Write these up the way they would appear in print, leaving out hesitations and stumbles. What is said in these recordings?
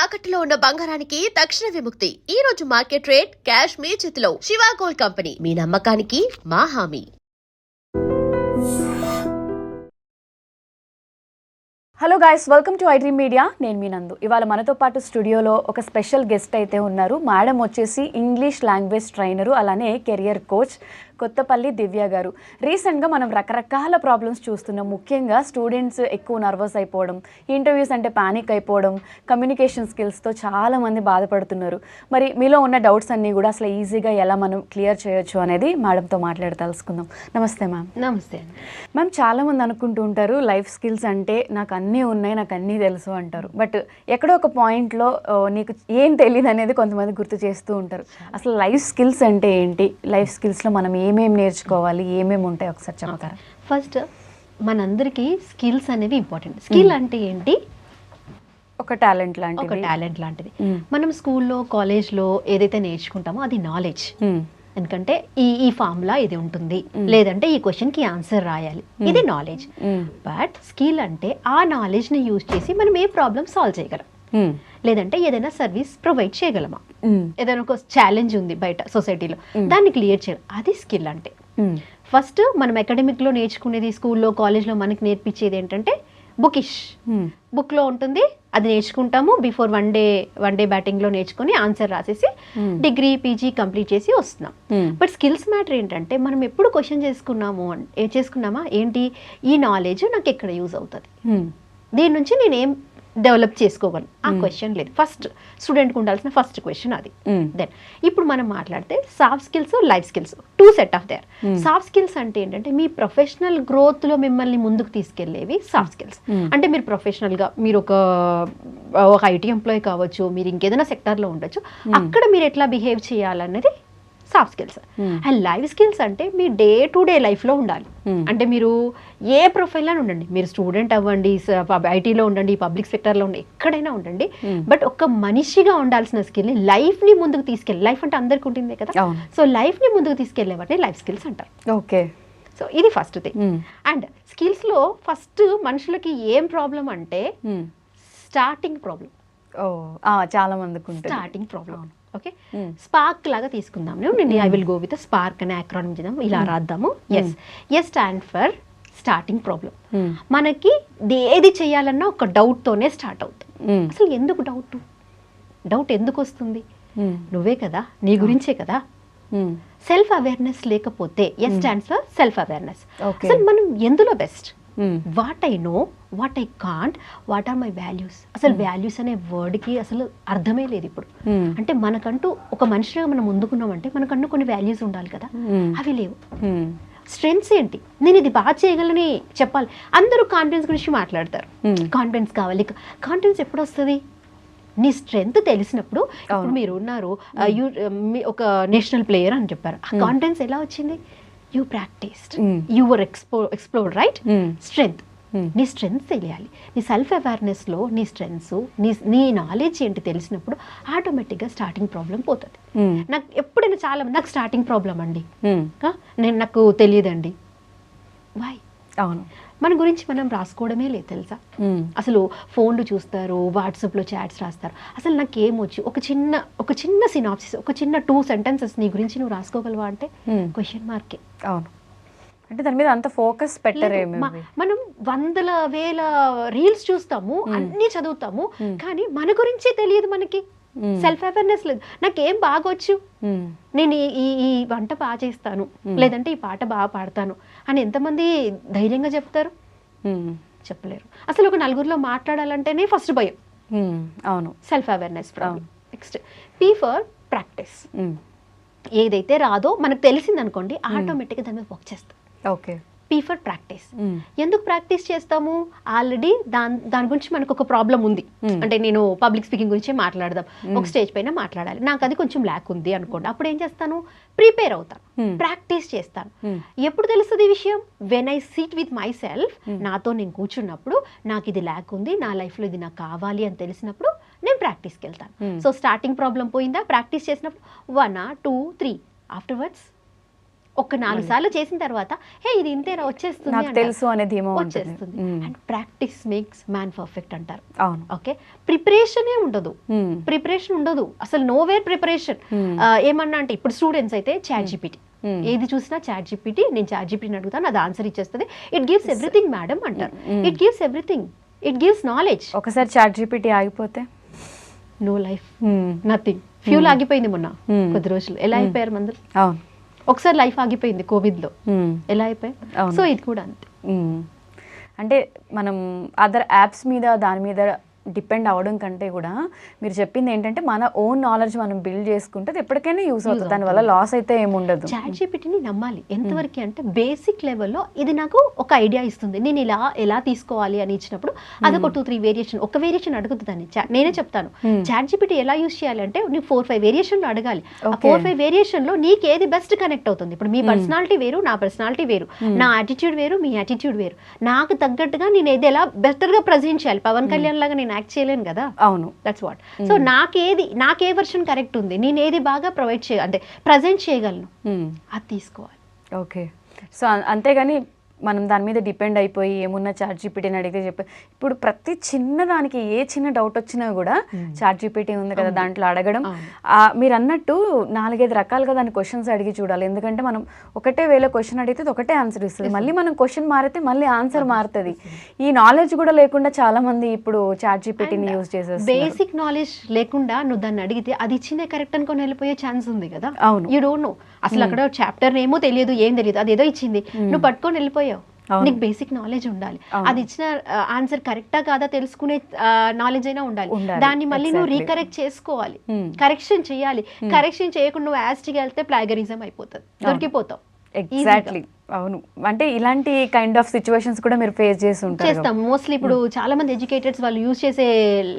తాకట్టులో ఉన్న బంగారానికి తక్షణ విముక్తి. ఈ రోజు మార్కెట్ రేట్ క్యాష్ మీ చేతిలో. శివ గోల్డ్ కంపెనీ, మీ నమ్మకానికి మా హామీ. Hello guys, welcome to iDream media. నేను మీ నందు. ఇవాళ మనతో పాటు స్టూడియోలో ఒక స్పెషల్ గెస్ట్ అయితే ఉన్నారు. మేడం వచ్చేసి ఇంగ్లీష్ లాంగ్వేజ్ ట్రైనరు, అలానే కెరియర్ కోచ్ కొత్తపల్లి దివ్య గారు. రీసెంట్గా మనం రకరకాల ప్రాబ్లమ్స్ చూస్తున్నాం. ముఖ్యంగా స్టూడెంట్స్ ఎక్కువ నర్వస్ అయిపోవడం, ఇంటర్వ్యూస్ అంటే ప్యానిక్ అయిపోవడం, కమ్యూనికేషన్ స్కిల్స్తో చాలామంది బాధపడుతున్నారు. మరి మీలో ఉన్న డౌట్స్ అన్నీ కూడా అసలు ఈజీగా ఎలా మనం క్లియర్ చేయొచ్చు అనేది మేడంతో మాట్లాడి తెలుసుకుందాం. నమస్తే మ్యామ్. నమస్తే మ్యామ్. చాలామంది అనుకుంటూ ఉంటారు లైఫ్ స్కిల్స్ అంటే నాకు అన్నీ ఉన్నాయి, నాకు అన్నీ తెలుసు అంటారు. బట్ ఎక్కడో ఒక పాయింట్లో నీకు ఏం తెలియదు అనేది కొంతమంది గుర్తు చేస్తూ ఉంటారు. అసలు లైఫ్ స్కిల్స్ అంటే ఏంటి, లైఫ్ స్కిల్స్లో మనం ఏమేమి నేర్చుకోవాలి, ఏమేమి ఉంటాయి ఒకసారి చెప్తారా? ఫస్ట్ మనందరికీ స్కిల్స్ అనేవి ఇంపార్టెంట్. స్కిల్ అంటే ఏంటి? ఒక టాలెంట్ లాంటిది. మనం స్కూల్లో కాలేజ్లో ఏదైతే నేర్చుకుంటామో అది నాలెడ్జ్. ఎందుకంటే ఈ ఫార్ములా ఇది ఉంటుంది, లేదంటే ఈ క్వశ్చన్కి ఆన్సర్ రాయాలి, ఇది నాలెడ్జ్. బట్ స్కిల్ అంటే ఆ నాలెడ్జ్ని యూజ్ చేసి మనం ఏ ప్రాబ్లమ్ సాల్వ్ చేయగలం, లేదంటే ఏదైనా సర్వీస్ ప్రొవైడ్ చేయగలమా, ఏదైనా ఒక ఛాలెంజ్ ఉంది బయట సొసైటీలో, దాన్ని క్లియర్ చేయాలి, అది స్కిల్ అంటే. ఫస్ట్ మనం అకాడమిక్లో నేర్చుకునేది, స్కూల్లో కాలేజ్లో మనకి నేర్పించేది ఏంటంటే బుకిష్. బుక్లో ఉంటుంది, అది నేర్చుకుంటాము. బిఫోర్ వన్ డే బ్యాటింగ్లో నేర్చుకుని ఆన్సర్ రాసేసి డిగ్రీ పీజీ కంప్లీట్ చేసి వస్తున్నాం. బట్ స్కిల్స్ మ్యాటర్ ఏంటంటే మనం ఎప్పుడు క్వశ్చన్ చేసుకున్నామా ఏంటి, ఈ నాలెడ్జ్ నాకు ఎక్కడ యూజ్ అవుతుంది, దీని నుంచి నేను ఏం డెవలప్ చేసుకోగలను, ఆ క్వశ్చన్ లేదు. ఫస్ట్ స్టూడెంట్కి ఉండాల్సిన ఫస్ట్ క్వశ్చన్ అది. దెన్ ఇప్పుడు మనం మాట్లాడితే soft skills, life skills, two set of their. Soft skills అంటే ఏంటంటే మీ ప్రొఫెషనల్ గ్రోత్లో మిమ్మల్ని ముందుకు తీసుకెళ్లేవి సాఫ్ట్ స్కిల్స్. అంటే మీరు ప్రొఫెషనల్గా మీరు ఒక ఐటీ ఎంప్లాయీ కావచ్చు, మీరు ఇంకేదైనా సెక్టార్లో ఉండొచ్చు, అక్కడ మీరు ఎట్లా బిహేవ్ చేయాలన్నది soft skills. And life skills అంటే మీ డే టు డే లైఫ్లో ఉండాలి. అంటే మీరు ఏ ప్రొఫైల్లో ఉండండి, మీరు స్టూడెంట్ అవ్వండి, ఐటీలో ఉండండి, పబ్లిక్ సెక్టర్లో ఉండండి, ఎక్కడైనా ఉండండి, బట్ ఒక మనిషిగా ఉండాల్సిన స్కిల్ని లైఫ్ని ముందుకు తీసుకెళ్ళి, లైఫ్ అంటే అందరికీ ఉంటుంది కదా, సో లైఫ్ని ముందుకు తీసుకెళ్లే వాటిని లైఫ్ స్కిల్స్ అంటారు. ఓకే. సో ఇది ఫస్ట్ థింగ్. అండ్ స్కిల్స్లో ఫస్ట్ మనుషులకి ఏం ప్రాబ్లం అంటే స్టార్టింగ్ ప్రాబ్లం. చాలా మందికి స్టార్టింగ్ ప్రాబ్లం. ఓకే, స్పార్క్ లాగా తీసుకుందాం. నేను I will go with spark అనే అక్రానిమ్ చేద్దాం, ఇలా రాద్దాము. S stand for starting problem. మనకి ఏది చేయాలన్నా ఒక డౌట్తోనే స్టార్ట్ అవుతుంది. అసలు ఎందుకు డౌట్ ఎందుకు వస్తుంది? నువ్వే కదా, నీ గురించే కదా. సెల్ఫ్ అవేర్నెస్ లేకపోతే S stands for self awareness. అసలు మనం ఎందులో best, what I know, what I can't, what are my values. అసలు వాల్యూస్ అనే వర్డ్కి అసలు అర్థమే లేదు ఇప్పుడు. అంటే మనకంటూ ఒక మనిషిగా మనం ముందుకున్నామంటే మనకంటూ కొన్ని వాల్యూస్ ఉండాలి కదా, అవి లేవు. స్ట్రెంగ్స్ ఏంటి, నేను ఇది బాగా చేయగలని చెప్పాలి. అందరూ కాన్ఫిడెన్స్ గురించి మాట్లాడతారు, కాన్ఫిడెన్స్ కావాలి. కాన్ఫిడెన్స్ ఎప్పుడు వస్తుంది? నీ స్ట్రెంగ్త్ తెలిసినప్పుడు. ఇప్పుడు మీరు ఉన్నారు, ఒక నేషనల్ ప్లేయర్ అని చెప్పారు, ఆ కాన్ఫిడెన్స్ ఎలా వచ్చింది? You practised, you were explored, right? Strength, నీ స్ట్రెంగ్త్ తెలియాలి. నీ సెల్ఫ్ అవేర్నెస్లో నీ స్ట్రెంగ్స్, నీ నాలెడ్జ్ ఏంటి తెలిసినప్పుడు ఆటోమేటిక్గా స్టార్టింగ్ ప్రాబ్లం పోతుంది. నాకు ఎప్పుడైనా నాకు స్టార్టింగ్ ప్రాబ్లం అండి, నాకు తెలియదండి. వై? అవును, మన గురించి మనం రాసుకోవడమే లేదు తెలుసా. అసలు ఫోన్లు చూస్తారు, వాట్సాప్లో చాట్స్ రాస్తారు. అసలు నాకేమొచ్చు, ఒక చిన్న సినాప్సిస్, ఒక చిన్న 2 sentences నీ గురించి నువ్వు రాసుకోగలవా అంటే క్వశ్చన్ మార్కే. అవును, అంటే దాని మీద అంత ఫోకస్ పెట్టరేమో. మనం 100,000 రీల్స్ చూస్తాము, అన్నీ చదువుతాము, కానీ మన గురించే తెలియదు మనకి. సెల్ఫ్ అవేర్నెస్ లేదు. నాకేం బాగొచ్చు, నేను ఈ వంట బాగా చేస్తాను, లేదంటే ఈ పాట బాగా పాడతాను అని ఎంతమంది ధైర్యంగా చెప్తారు? చెప్పలేరు. అసలు ఒక నలుగురిలో మాట్లాడాలంటేనే ఫస్ట్ భయం. అవును, self awareness problem. Next P for practice. ఏదైతే రాదో మనకు తెలిసింది అనుకోండి, ఆటోమేటిక్గా దాని మీద వర్క్ చేస్తాం. ఓకే. P for practice. ఎందుకు ప్రాక్టీస్ చేస్తాము? ఆల్రెడీ దాని గురించి మనకు ఒక ప్రాబ్లం ఉంది. అంటే నేను పబ్లిక్ స్పీకింగ్ గురించి మాట్లాడదాం, ఒక స్టేజ్ పైన మాట్లాడాలి, నాకు అది కొంచెం ల్యాక్ ఉంది అనుకోండి. అప్పుడు ఏం చేస్తాను? ప్రిపేర్ అవుతాను, ప్రాక్టీస్ చేస్తాను. ఎప్పుడు తెలుస్తుంది ఈ విషయం? When I SIT with my self, నాతో నేను కూర్చున్నప్పుడు నాకు ఇది ల్యాక్ ఉంది, నా లైఫ్లో ఇది నాకు కావాలి అని తెలిసినప్పుడు నేను ప్రాక్టీస్కి వెళ్తాను. సో స్టార్టింగ్ ప్రాబ్లం పోయిందా? ప్రాక్టీస్ చేసినప్పుడు 1 2 3 ఆఫ్టర్వర్డ్స్ ఒక 4 సార్లు చేసిన తర్వాత హే ఇది ఇంతేరా వచ్చేస్తుంది నాకు అంటారు. తెలుసు అనేది ఏమో వచ్చేస్తుంది. And practice makes man perfect అంటారు. అవును. ఓకే, ప్రిపరేషనే ఉండదు అసలు, నోవేర్ ప్రిపరేషన్. ఏమన్నా అంటే ఇప్పుడు స్టూడెంట్స్ అయితే చాట్ జీపీటీ, ఏది చూసినా చాట్ జీపీటీ, నేను చాట్ జీపీటీని అడుగుతాను, అది ఆన్సర్ ఇచ్చేస్తుంది. ఇట్ గివ్స్ ఎవ్రీథింగ్ మేడం అంటారు. It gives everything, it gives knowledge. ఒకసారి చాట్ జీపీటీ ఆగిపోతే నో లైఫ్, నథింగ్. ఫ్యూల్ ఆగిపోయింది మొన్న కొద్ది రోజులు. ఎలా అయిపోయారు మందులు? అవును. ఒకసారి లైఫ్ ఆగిపోయింది కోవిడ్ లో, ఎలా అయిపోయారు? సో ఇది కూడా అంతే. అంటే మనం అదర్ యాప్స్ మీద దాని మీద డిపెండ్ అవ్వడం కంటే కూడా మీరు చెప్పింది ఏంటంటే మన ఓన్ నాలెడ్జ్ మనం బిల్డ్ చేసుకుంటే అది ఎప్పటికైనా యూస్ అవుతుంది, దానివల్ల లాస్ అయితే ఏముండదు. చాట్ జీపీటీని నమ్మాలి ఎంతవరకు అంటే బేసిక్ లెవెల్లో ఇది నాకు ఒక ఐడియా ఇస్తుంది, నేను ఎలా తీసుకోవాలి అని ఇచ్చినప్పుడు అదొక 2-3 వేరియేషన్, ఒక వేరియేషన్ అడుగుతుందని నేనే చెప్తాను. చాట్ జీపీటీ ఎలా యూస్ చేయాలంటే నీకు 4-5 వేరియేషన్లు అడగాలి. ఆ 4-5 వేరియేషన్ లో నీకు ఏది బెస్ట్ కనెక్ట్ అవుతుంది. ఇప్పుడు మీ పర్సనాలిటీ వేరు, నా పర్సనాలిటీ వేరు, నా యాటిట్యూడ్ వేరు, మీ యాటిట్యూడ్ వేరు. నాకు తగ్గట్టుగా నేను ఏది ఎలా బెటర్ గా ప్రజెంట్ చేయాలి. పవన్ కళ్యాణ్ లాగా నేను యాక్ట్ చేయలేను కదా. అవును, దట్స్ వాట్. సో నాకే వర్షన్ కరెక్ట్ ఉంది, నేను ఏది బాగా అంటే ప్రజెంట్ చేయగలను, అది తీసుకోవాలి. ఓకే. సో అంతేగాని మనం దాని మీద డిపెండ్ అయిపోయి ఏమున్నా చాట్ జీపీటీని అడిగితే ఇప్పుడు ప్రతి చిన్న దానికి ఏ చిన్న డౌట్ వచ్చినా కూడా చాట్ జీపీటీ ఉంది కదా దాంట్లో అడగడం. మీరు అన్నట్టు 4-5 రకాలుగా దాని క్వశ్చన్స్ అడిగి చూడాలి. ఎందుకంటే మనం ఒకటే వేళ క్వశ్చన్ అడిగితే ఒకటే ఆన్సర్ ఇస్తుంది, మళ్ళీ మనం క్వశ్చన్ మారితే మళ్ళీ ఆన్సర్ మారుతుంది. ఈ నాలెడ్జ్ కూడా లేకుండా చాలా మంది ఇప్పుడు చాట్ జీపీటీని యూజ్ చేసేస్తారు. బేసిక్ నాలెడ్జ్ లేకుండా నువ్వు దాన్ని అడిగితే అది ఇచ్చిన కరెక్ట్ అనుకొని వెళ్ళిపోయే ఛాన్స్ ఉంది కదా. అవును. యూ డోంట్ నో, అసలు అక్కడ చాప్టర్ ఏమో తెలియదు, ఏం తెలియదు, అది ఏదో ఇచ్చింది, నువ్వు పట్టుకొని వెళ్ళిపోయావు. నీకు బేసిక్ నాలెడ్జ్ ఉండాలి, అది ఇచ్చిన ఆన్సర్ కరెక్టా కాదా తెలుసుకునే నాలెడ్జ్ అయినా ఉండాలి. దాన్ని మళ్ళీ నువ్వు రీకరెక్ట్ చేసుకోవాలి, కరెక్షన్ చేయాలి. కరెక్షన్ చేయకుండా నువ్వు యాస్టికి వెళ్తే ప్లాగరిజం అయిపోతుంది, దొరికిపోతావు. ఎగ్జాక్ట్లీ. అవును. అంటే ఇలాంటి కైండ్ ఆఫ్ సిచ్యువేషన్స్ కూడా మీరు ఫేస్ చేసి ఉంటారు. చేస్తాం మోస్ట్లీ. ఇప్పుడు చాలా మంది ఎడ్యుకేటెడ్స్ వాళ్ళు యూజ్ చేసే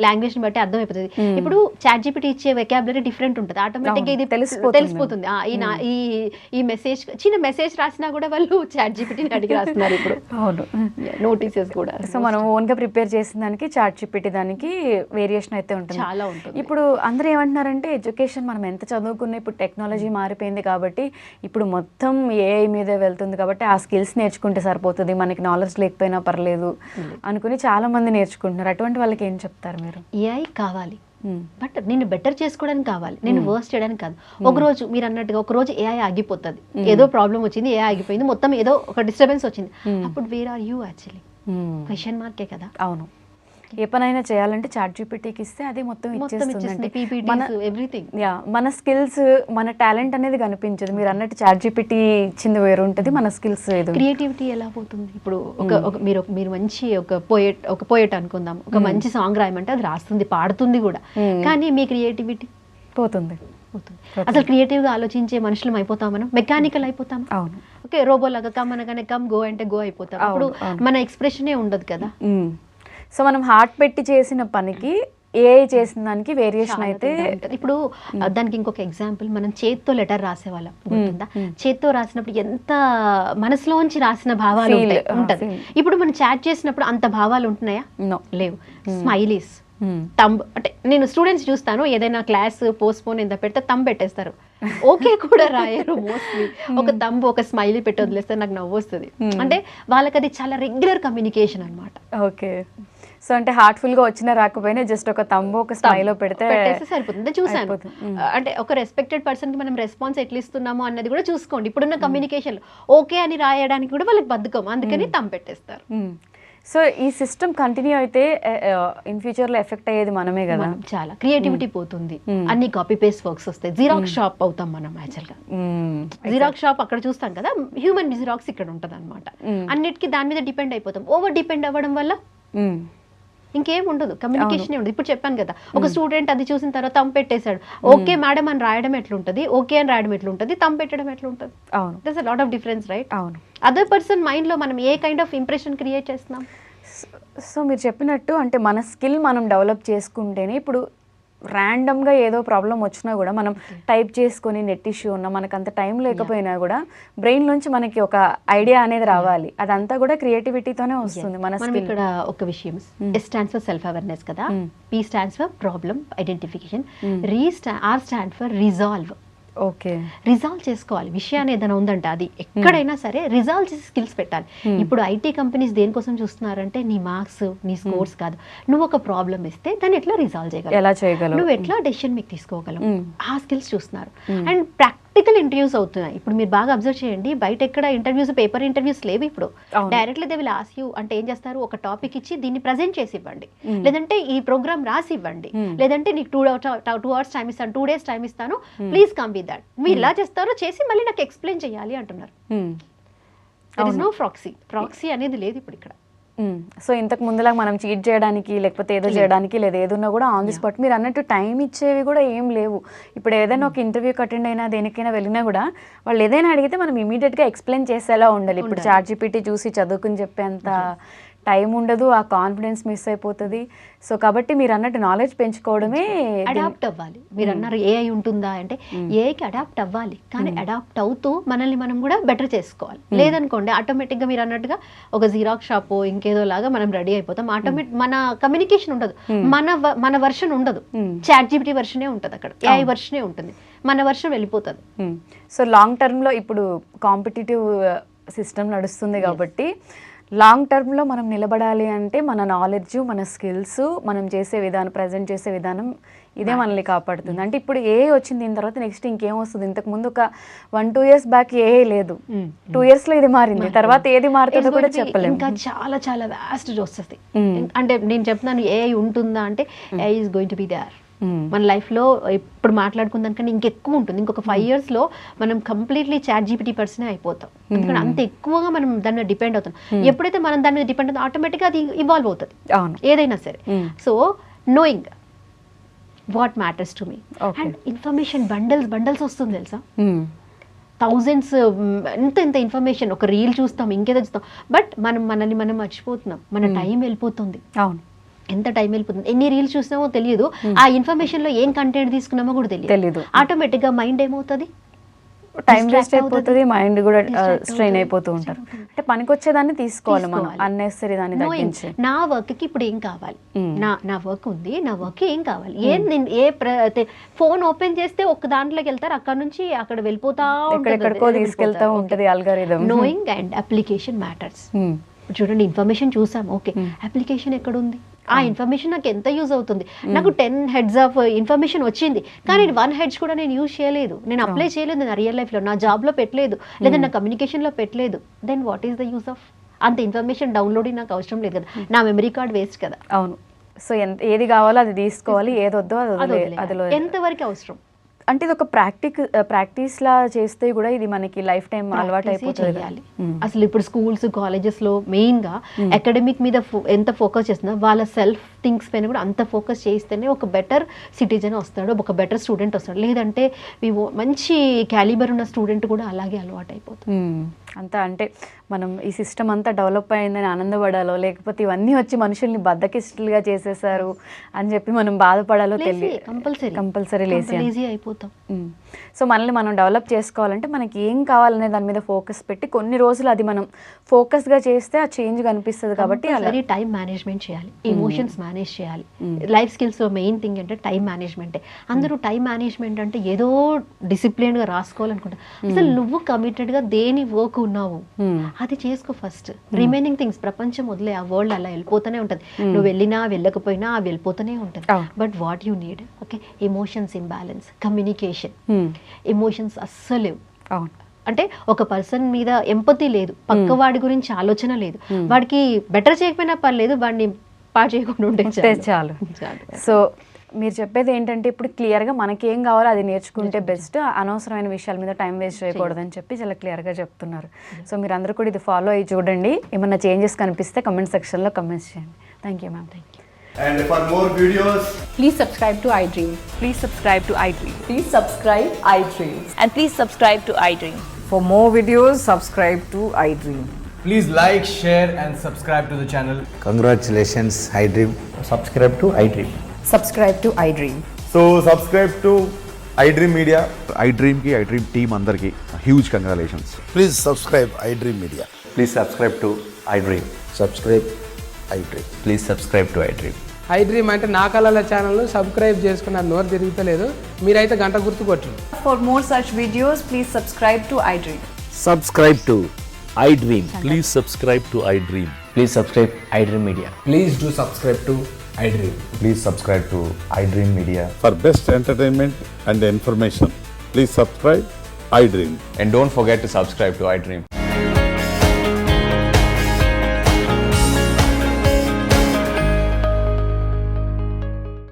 లాంగ్వేజ్ ని బట్టి అర్థమైపోతుంది. ఇప్పుడు చాట్ జీపీటీ ఇచ్చే వెకాబులరీ డిఫరెంట్ ఉంటుంది, ఆటోమేటిక్ గా ఇది తెలిసిపోతుంది. ఈ మెసేజ్, చిన్న మెసేజ్ రాసినా కూడా వాళ్ళు చాట్ జీపీటీని అడిగి రాస్తున్నారు ఇప్పుడు. అవును, నోటీసెస్ కూడా. సో మనం ఓన్ గా ప్రిపేర్ చేసిన దానికి చాట్ జీపీటీ దానికి వేరియేషన్ అయితే ఉంటుంది, చాలా ఉంటుంది. ఇప్పుడు అందరూ ఏమంటున్నారంటే ఎడ్యుకేషన్ మనం ఎంత చదువుకున్నా ఇప్పుడు టెక్నాలజీ మారిపోయింది కాబట్టి ఇప్పుడు మొత్తం ఏఐ మీదే వెళ్తుంది కాబట్టి ఆ స్కిల్స్ నేర్చుకుంటే సరిపోతుంది, మనకి నాలెడ్జ్ లేకపోయినా పర్లేదు అనుకుని చాలా మంది నేర్చుకుంటున్నారు. అటువంటి వాళ్ళకి ఏం చెప్తారు మీరు? ఏఐ కావాలి, బట్ నేను బెటర్ చేసుకోవడానికి కావాలి, నేను వర్స్ చేయడానికి కాదు. ఒక రోజు మీరు అన్నట్టుగా ఒక రోజు ఏఐ ఆగిపోతుంది, ఏదో ప్రాబ్లం వచ్చింది, ఏఐ ఆగిపోయింది, మొత్తం ఏదో ఒక డిస్టర్బెన్స్ వచ్చింది, అప్పుడు where are you actually? Question మార్కే కదా. అవును. ఏ పనైనా చేయాలంటే చాట్ జీపీటీకి ఇస్తే అది మొత్తం ఇచ్చేస్తుంది. మన స్కిల్స్, మన టాలెంట్ అనేది కనిపించదు. మీరు అన్నట్టు చాట్ జీపీటీ ఇచ్చింది వేరు ఉంటుంది, మన స్కిల్స్ ఏదో. క్రియేటివిటీ ఎలా పోతుంది? ఇప్పుడు మీరు మంచి ఒక పోయట్ అనుకుందాం, ఒక మంచి సాంగ్ రాయమంటే అది రాస్తుంది, పాడుతుంది కూడా, కానీ మీ క్రియేటివిటీ పోతుంది. అసలు క్రియేటివ్ గా ఆలోచించే మనుషులం అయిపోతాం మనం, మెకానికల్ అయిపోతాం. అవును. ఓకే, రోబో లాగా కమ్మనగానే కమ్ గో అంటే గో అయిపోతాం. అప్పుడు మన ఎక్స్ప్రెషనే ఉండదు కదా. సో మనం హార్ట్ పెట్టి చేసిన పనికి ఏఐ చేసిన దానికి వేరియేషన్ అయితే. ఇప్పుడు దానికి ఇంకొక ఎగ్జాంపుల్, మనం చేత్తో లెటర్ రాసేవాళ్ళం గుర్తుందా? చేత్తో రాసినప్పుడు ఎంత మనసులోంచి రాసిన భావాలు ఉంటది. ఇప్పుడు మనం చాట్ చేసినప్పుడు అంత భావాలు ఉంటున్నాయా? లేవు. స్మైలీస్, తంబ్, అంటే నేను స్టూడెంట్స్ చూస్తాను, ఏదైనా క్లాస్ పోస్ట్పోన్ ఎంత పెడితే తంబ్ పెట్టేస్తారు, ఓకే కూడా రాయరు మోస్ట్లీ. ఒక తంబ్, ఒక స్మైలీ పెట్టి వదిలేస్తే నాకు నవ్వు వస్తుంది. అంటే వాళ్ళకి అది చాలా రెగ్యులర్ కమ్యూనికేషన్ అనమాట. ఓకే. సో అంటే హార్ట్ఫుల్ గా వచ్చినా రాకపోయినా జస్ట్ ఒక తంబు, ఒక స్మైల్ పెడితే సరిపోతుంది. చూసాను, అంటే ఒక రెస్పెక్టెడ్ పర్సన్ కి మనం రెస్పాన్స్ ఎట్లా ఇస్తున్నామో అన్నది కూడా చూసుకోండి. ఇప్పుడున్న కమ్యూనికేషన్ ఓకే అని రాయడానికి కూడా వాళ్ళకి బద్ధకం, అందుకని తంబ్ పెట్టేస్తారు. సో ఈ సిస్టమ్ కంటిన్యూ అయితే ఇన్ ఫ్యూచర్ లో ఎఫెక్ట్ అయ్యేది మనమే కదా. చాలా క్రియేటివిటీ పోతుంది, అన్ని కాపీ పేస్ట్ వర్క్స్ వస్తాయి. జిరాక్స్ షాప్ అవుతాం మనం యాక్చువల్ గా. జిరాక్స్ షాప్ అక్కడ చూస్తాం కదా, హ్యూమన్ జిరాక్స్ ఇక్కడ ఉంటది అనమాట. అన్నిటికీ దాని మీద డిపెండ్ అయిపోతాం. ఓవర్ డిపెండ్ అవ్వడం వల్ల ఇంకేం ఉండదు, కమ్యూనికేషన్ ఉండదు. ఇప్పుడు చెప్పాను కదా, ఒక స్టూడెంట్ అది చూసిన తర్వాత తంబ్ పెట్టేశాడు, ఓకే మేడం అని రాయడం ఎట్లుంటది, ఓకే అని రాయడం ఎట్లుంటది, తంబ్ పెట్టడం ఎట్లుంటది. That's a lot of difference, right? అవును. అదర్ పర్సన్ మైండ్ లో మనం ఏ కైండ్ ఆఫ్ ఇంప్రెషన్ క్రియేట్ చేస్తున్నాం. సో మీరు చెప్పినట్టు అంటే మన స్కిల్ మనం డెవలప్ చేసుకుంటేనే, ఇప్పుడు ర్యాండమ్గా ఏదో ప్రాబ్లం వచ్చినా కూడా మనం టైప్ చేసుకొని నెట్ ఇష్యూ ఉన్నా మనకు అంత టైం లేకపోయినా కూడా బ్రెయిన్ నుంచి మనకి ఒక ఐడియా అనేది రావాలి, అదంతా కూడా క్రియేటివిటీతోనే వస్తుంది. మనం ఇక్కడ ఒక విషయం, S stands for self awareness కదా, P stands for problem identification, R stand for resolve. Okay. Resolve చేసుకోవాలి. విషయాన్ని ఏదైనా ఉందంటే అది ఎక్కడైనా సరే రిజాల్వ్ చేసి స్కిల్స్ పెట్టాలి. ఇప్పుడు ఐటీ కంపెనీస్ దేనికోసం చూస్తున్నారంటే నీ మార్క్స్, నీ స్కోర్స్ కాదు, నువ్వు ఒక ప్రాబ్లం ఇస్తే దాన్ని ఎట్లా రిజాల్వ్ చేయగలవు, ఎలా చేయగలవు, నువ్వు ఎట్లా డెసిషన్ మేక్ తీసుకోగలవు, ఆ స్కిల్స్ చూస్తున్నారు. అండ్ ప్రాక్టికల్ ఇంటర్వ్యూస్ అవుతున్నాయి. ఇప్పుడు మీరు బాగా అబ్జర్వ్ చేయండి, బయట ఎక్కడ ఇంటర్వ్యూస్, పేపర్ ఇంటర్వ్యూస్ లేవు ఇప్పుడు. Directly they will ask you, అంటే ఏం చేస్తారు, ఒక టాపిక్ ఇచ్చి దీన్ని ప్రజెంట్ చేసి ఇవ్వండి, లేదంటే ఈ ప్రోగ్రామ్ రాసి ఇవ్వండి, లేదంటే నీకు 2 hours టైం ఇస్తాను, 2 days టైం ఇస్తాను, ప్లీజ్ కమ్ విత్ దట్. మీరు ఇలా చేస్తారో చేసి మళ్ళీ నాకు ఎక్స్ప్లెయిన్ చేయాలి అంటున్నారు. దర్ ఇస్ నో ప్రాక్సీ అనేది లేదు ఇప్పుడు ఇక్కడ. సో ఇంతకు ముందులా మనం చీట్ చేయడానికి లేకపోతే ఏదో చేయడానికి లేదా ఏదున్నా కూడా ఆన్ ది స్పాట్. మీరు అన్నట్టు టైం ఇచ్చేవి కూడా ఏం లేవు. ఇప్పుడు ఏదైనా ఒక ఇంటర్వ్యూకి అటెండ్ అయినా దేనికైనా వెళ్ళినా కూడా వాళ్ళు ఏదైనా అడిగితే మనం ఇమీడియట్గా ఎక్స్ప్లెయిన్ చేసేలా ఉండాలి. ఇప్పుడు ChatGPT చూసి చదువుకుని చెప్పేంత టైం ఉండదు, ఆ కాన్ఫిడెన్స్ మిస్ అయిపోతుంది. సో కాబట్టి మీరు అన్నట్టు నాలెడ్జ్ పెంచుకోవడమే. అడాప్ట్ అవ్వాలి. మీరు అన్నారు ఏఐ ఉంటుందా అంటే, ఏఐకి అడాప్ట్ అవ్వాలి, కానీ అడాప్ట్ అవుతూ మనల్ని మనం కూడా బెటర్ చేసుకోవాలి. లేదనుకోండి ఆటోమేటిక్గా మీరు అన్నట్టుగా ఒక జిరాక్స్ షాప్ ఇంకేదో లాగా మనం రెడీ అయిపోతాం. మన కమ్యూనికేషన్ ఉండదు, మన వర్షన్ ఉండదు. ChatGPT వర్షనే ఉంటుంది అక్కడ, ఏఐ వర్షనే ఉంటుంది, మన వర్షన్ వెళ్ళిపోతుంది. సో లాంగ్ టర్మ్లో ఇప్పుడు కాంపిటేటివ్ సిస్టమ్ నడుస్తుంది కాబట్టి లాంగ్ టర్మ్లో మనం నిలబడాలి అంటే మన నాలెడ్జ్, మన స్కిల్స్, మనం చేసే విధానం, ప్రజెంట్ చేసే విధానం ఇదే మనల్ని కాపాడుతుంది. అంటే ఇప్పుడు ఏఐ వచ్చింది, దీని తర్వాత నెక్స్ట్ ఇంకేం వస్తుంది? ఇంతకు ముందు ఒక 1-2 years బ్యాక్ ఏఐ లేదు, 2 years లో ఇది మారింది, తర్వాత ఏది మారుతుందో కూడా చెప్పలేము. ఇంకా చాలా చాలా వ్యాస్ట్ వస్తుంది. అంటే నేను చెప్తున్నాను ఏఐ ఉంటుందా అంటే, AI is going to be there. మన లైఫ్లో ఇప్పుడు మాట్లాడుకుందానికంటే ఇంకెక్కువ ఉంటుంది. ఇంకొక 5 years లో మనం కంప్లీట్లీ ChatGPT పర్సనే అయిపోతాం. ఎందుకంటే అంత ఎక్కువగా మనం దాని మీద డిపెండ్ అవుతాం. ఎప్పుడైతే మనం దాని మీద డిపెండ్ అవుతాం ఆటోమేటిక్గా అది ఇవాల్వ్ అవుతుంది ఏదైనా సరే. So knowing what matters to me, and information bundles వస్తుంది తెలుసా, థౌజండ్స్, ఎంత ఇన్ఫర్మేషన్. ఒక రీల్ చూస్తాం, ఇంకేదో చూస్తాం, బట్ మనల్ని మనం మర్చిపోతున్నాం, మన టైం వెళ్ళిపోతుంది. అవును, ఎంత టైం వెళ్ళిపోతుంది, ఎన్ని రీల్స్ చూసినామో తెలియదు, ఆ ఇన్ఫర్మేషన్ లో ఏం కంటెంట్ తీసుకున్నామో కూడా తెలియదు. ఆటోమేటిక్ గా మైండ్ ఏమవుతుంది, టైం వేస్ట్ అయిపోతుంది, మైండ్ కూడా స్ట్రెయిన్ అయిపోతూ ఉంటారు. అంటే పనికొచ్చేదాన్ని తీసుకోవాలి మనం, అన్నెసరీ దాన్ని తగ్గించి. నా వర్క్ కి ఇప్పుడు ఏం కావాలి, నా వర్క్ ఉంది, నా వర్క్ ఏం కావాలి, ఫోన్ ఓపెన్ చేస్తే ఒక దాంట్లోకి వెళ్తారు, అక్కడ నుంచి అక్కడ వెళ్ళిపోతా ఎక్కడెక్కడికో తీసుకెళ్తా ఉంటది algorithm. Knowing and application matters. చూడండి, ఇన్ఫర్మేషన్ చూసాం, ఓకే, అప్లికేషన్ ఎక్కడ ఉంది, ఆ ఇన్ఫర్మేషన్ నాకు ఎంత యూజ్ అవుతుంది. నాకు 10 heads ఆఫ్ ఇన్ఫర్మేషన్ వచ్చింది, కానీ 1 heads కూడా నేను యూజ్ చేయలేదు, నేను అప్లై చేయలేదు నా రియల్ లైఫ్లో, నా జాబ్లో పెట్టలేదు, లేదా నా కమ్యూనికేషన్లో పెట్టలేదు. Then what is the use of అంత ఇన్ఫర్మేషన్? డౌన్లోడింగ్ నాకు అవసరం లేదు కదా, నా మెమరీ కార్డ్ వేస్ట్ కదా. అవును. సో ఏది కావాలో అది తీసుకోవాలి, ఏది వద్దో అది ఎంతవరకు అవసరం. అంటే ఇది ఒక ప్రాక్టీస్ లా చేస్తే కూడా ఇది మనకి లైఫ్ టైం అలవాటు అయిపోతుంది. అసలు ఇప్పుడు స్కూల్స్, కాలేజెస్ లో మెయిన్ గా అకాడమిక్ మీద ఎంత ఫోకస్ చేస్తున్నా, వాళ్ళ సెల్ఫ్ థింగ్స్ పైన కూడా అంత ఫోకస్ చేస్తేనే ఒక బెటర్ సిటిజన్ వస్తాడు, ఒక బెటర్ స్టూడెంట్ వస్తాడు. లేదంటే మంచి క్యాలిబర్ ఉన్న స్టూడెంట్ కూడా అలాగే అలవాటు అయిపోతుంది. అంతా అంటే మనం ఈ సిస్టమ్ అంతా డెవలప్ అయిందని ఆనందపడాలో, లేకపోతే ఇవన్నీ వచ్చి మనుషుల్ని బద్దకిస్టులుగా చేసేసారు అని చెప్పి మనం బాధపడాలో తెలియదు. కంపల్సరీ లేజీ అయిపోతాం. సో మనల్ని మనం డెవలప్ చేసుకోవాలంటే మనకి ఏం కావాలనే దాని మీద ఫోకస్ పెట్టి కొన్ని రోజులు అది మనం ఫోకస్గా చేస్తే ఆ చేంజ్ కనిపిస్తుంది. కాబట్టి అలాగే టైం మేనేజ్మెంట్ చేయాలి, ఎమోషన్స్ మేనేజ్ చేయాలి. లైఫ్ స్కిల్స్లో మెయిన్ థింగ్ అంటే టైం మేనేజ్మెంటే. అందరూ టైం మేనేజ్మెంట్ అంటే ఏదో డిసిప్లిన్గా రాసుకోవాలనుకుంటారు. అసలు నువ్వు కమిటెడ్గా దేని వర్క్ ఉన్నావు అది చేసుకో ఫస్ట్. రిమైనింగ్ థింగ్స్ ప్రపంచం వదిలే, ఆ వరల్డ్ అలా వెళ్ళిపోతూనే ఉంటుంది. నువ్వు వెళ్ళినా వెళ్ళకపోయినా అవి వెళ్ళిపోతూనే ఉంటుంది. But what you need, okay, emotions imbalance, communication. Emotions అస్సలు లేవు. అంటే ఒక పర్సన్ మీద ఎంపతి లేదు, పక్కవాడి గురించి ఆలోచన లేదు, వాడికి బెటర్ చేయకపోయినా పర్లేదు, వాడిని పాడు చేయకుండా ఉంటే చాలు. సో మీరు చెప్పేది ఏంటంటే ఇప్పుడు క్లియర్గా మనకేం కావాలో అది నేర్చుకుంటే బెస్ట్, అనవసరమైన విషయాల మీద టైం వేస్ట్ చేయకూడదని చెప్పి చాలా క్లియర్గా చెప్తున్నారు. సో మీరు అందరూ కూడా ఇది ఫాలో అయ్యి చూడండి, ఏమన్నా చేంజెస్ కనిపిస్తే కమెంట్ సెక్షన్లో కమెంట్స్ చేయండి. Thank you ma'am. Thank you. And for more videos, please subscribe to iDream. Please subscribe to iDream. Please subscribe iDream. And please subscribe to iDream. For more videos, subscribe to iDream. please like, share and subscribe to the channel. Congratulations, iDream. Subscribe to iDream. Subscribe to iDream. So subscribe to iDream Media. iDream ki iDream team andarki huge congratulations. Please subscribe iDream Media. Please subscribe to iDream. Subscribe iDream. Please subscribe to iDream. I dream అంటే నా కళల ఛానల్ను subscribe చేసుకున్న నోరు తిరుగుతలేదు. మీరైతే గంట గుర్తు కొట్టండి. For more such videos, please subscribe to iDream. Subscribe to iDream. Please subscribe to iDream. Please subscribe iDream Media. Please do subscribe to iDream. Please subscribe to iDream Media. For best entertainment and information, please subscribe iDream. And don't forget to subscribe to iDream.